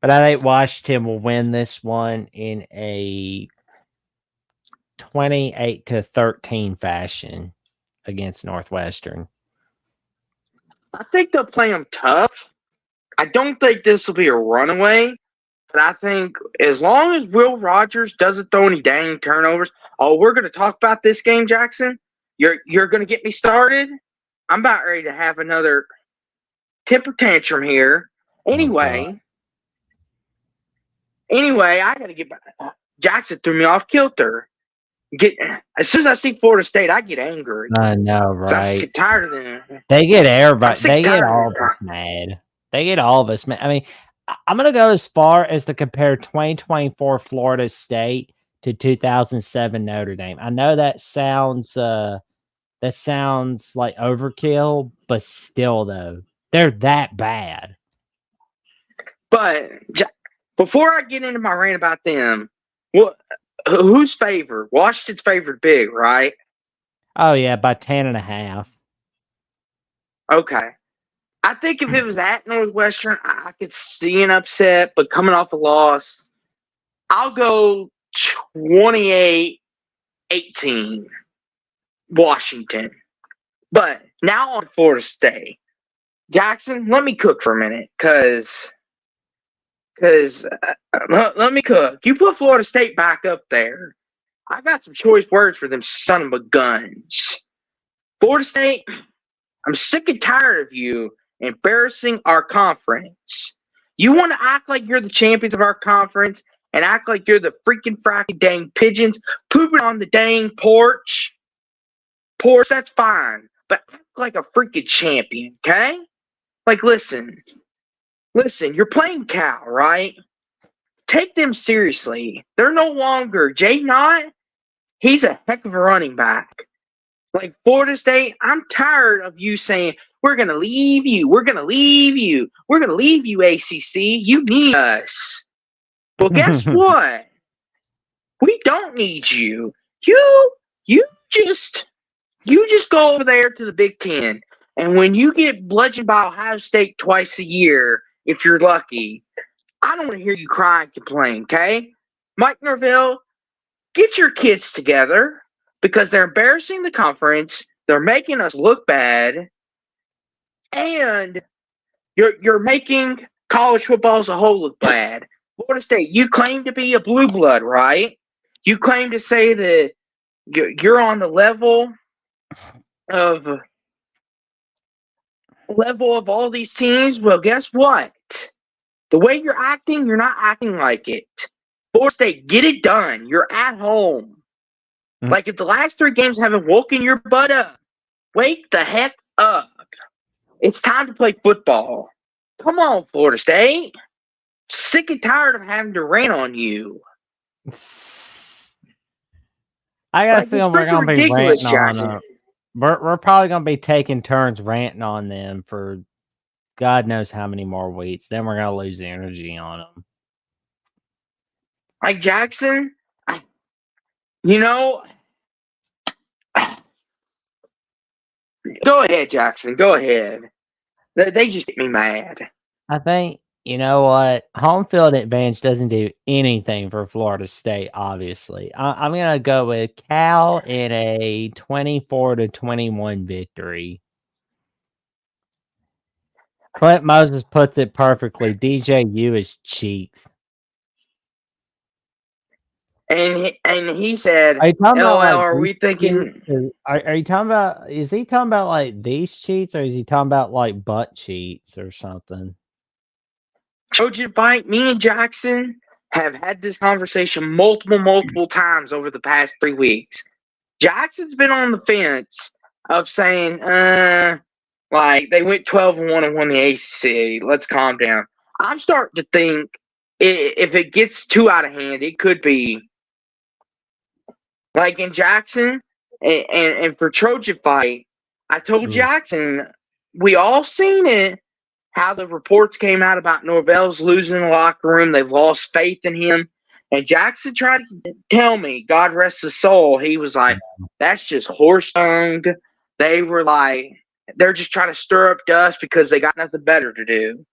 But I think Washington will win this one in a 28-13 fashion against Northwestern. I think they'll play them tough. I don't think this will be a runaway, but I think as long as Will Rogers doesn't throw any dang turnovers. Oh, we're going to talk about this game, Jackson. You're going to get me started. I'm about ready to have another temper tantrum here. Oh god. Anyway, I got to get back. Jackson threw me off kilter. Get as soon as I see Florida State, I get angry. I know, So I'm right? sick tired of them. They get I'm everybody. sick They get tired all of of them. us mad. They get all of us mad. I mean, I'm gonna go as far as to compare 2024 Florida State to 2007 Notre Dame. I know that sounds like overkill, but still though, they're that bad. But before I get into my rant about them, what? Who's favored? Washington's favored big, right? Oh yeah, by 10.5. Okay. I think if it was at Northwestern, I could see an upset, but coming off a loss, I'll go 28-18 Washington. But now on Florida State. Jackson, let me cook for a minute, because let me cook. You put Florida State back up there. I got some choice words for them son of a guns. Florida State, I'm sick and tired of you embarrassing our conference. You want to act like you're the champions of our conference and act like you're the freaking fracking dang pigeons pooping on the dang porch. Porch, that's fine. But act like a freaking champion, okay? Like, listen, you're playing Cal, right? Take them seriously. They're no longer Jay Knott. He's a heck of a running back. Like Florida State, I'm tired of you saying, we're going to leave you. We're going to leave you. We're going to leave you, ACC. You need us. Well, guess what? We don't need you. You just go over there to the Big Ten. And when you get bludgeoned by Ohio State twice a year, if you're lucky, I don't want to hear you cry and complain, okay? Mike Norvell, get your kids together because they're embarrassing the conference. They're making us look bad. And you're making college football as a whole look bad. Florida State, you claim to be a blue blood, right? You claim to say that you're on the of level of all these teams. Well, guess what? The way you're acting, you're not acting like it. Florida State, get it done. You're at home. Like if the last three games haven't woken your butt up, wake the heck up. It's time to play football. Come on, Florida State. Sick and tired of having to rant on you. I got a Like, it's feeling we're freaking gonna be ridiculous, ranting on Jackson. we're probably gonna be taking turns ranting on them for God knows how many more weeks. Then we're gonna lose the energy on them. Like, Jackson, you know, go ahead, Jackson. Go ahead. They just get me mad. I think you know what home field advantage doesn't do anything for Florida State. Obviously, I'm gonna go with Cal in a 24-21 victory. Clint Moses puts it perfectly. DJU is cheeks. And he said, Are you talking about LOL, like are these we cheats? thinking Are you talking about? Is he talking about like these cheats, or is he talking about like butt cheats or something? Trojan fight? Me and Jackson have had this conversation multiple times over the past 3 weeks. Jackson's been on the fence of saying, like they went 12-1 and won the ACC. Let's calm down. I'm starting to think if it gets too out of hand, it could be like in Jackson and for Trojan fight. I told Ooh. Jackson we all seen it. How the reports came out about Norvell's losing the locker room. They've lost faith in him. And Jackson tried to tell me, God rest his soul, he was like, that's just horse dung. They were like, they're just trying to stir up dust because they got nothing better to do.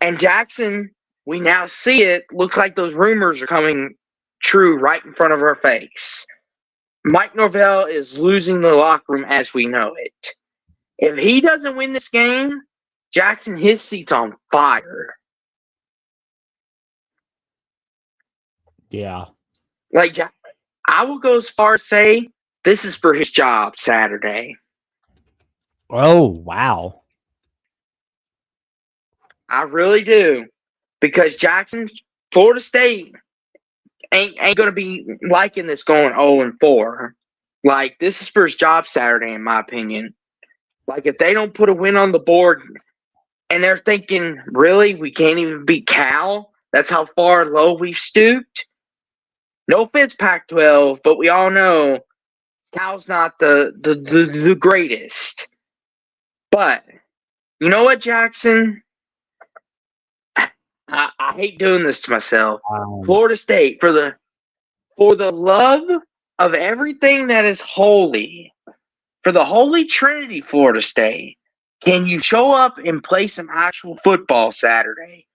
And Jackson, we now see it. Looks like those rumors are coming true right in front of our face. Mike Norvell is losing the locker room as we know it. If he doesn't win this game, Jackson, his seat's on fire. Yeah. Like, I will go as far as say this is for his job Saturday. Oh, wow. I really do. Because Jackson, Florida State ain't going to be liking this going 0-4. Like, this is for his job Saturday, in my opinion. Like, if they don't put a win on the board and they're thinking, really, we can't even beat Cal? That's how far low we've stooped? No offense, Pac-12, but we all know Cal's not the greatest. But, you know what, Jackson? I hate doing this to myself. Florida State, for the love of everything that is holy, for the Holy Trinity, Florida State, can you show up and play some actual football Saturday?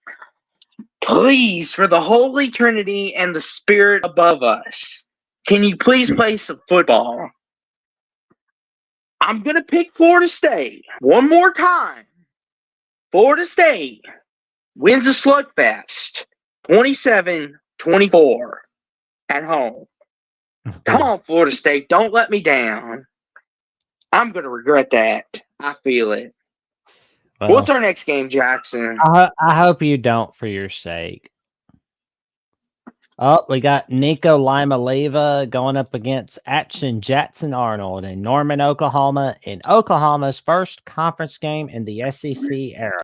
Please, for the Holy Trinity and the Spirit above us, can you please play some football? I'm going to pick Florida State one more time. Florida State wins a slugfest 27-24 at home. Come on, Florida State. Don't let me down. I'm going to regret that. I feel it. Well, what's our next game, Jackson? I hope you don't for your sake. Oh, we got Nico Lima-Leva going up against Action Jackson Arnold in Norman, Oklahoma, in Oklahoma's first conference game in the SEC era.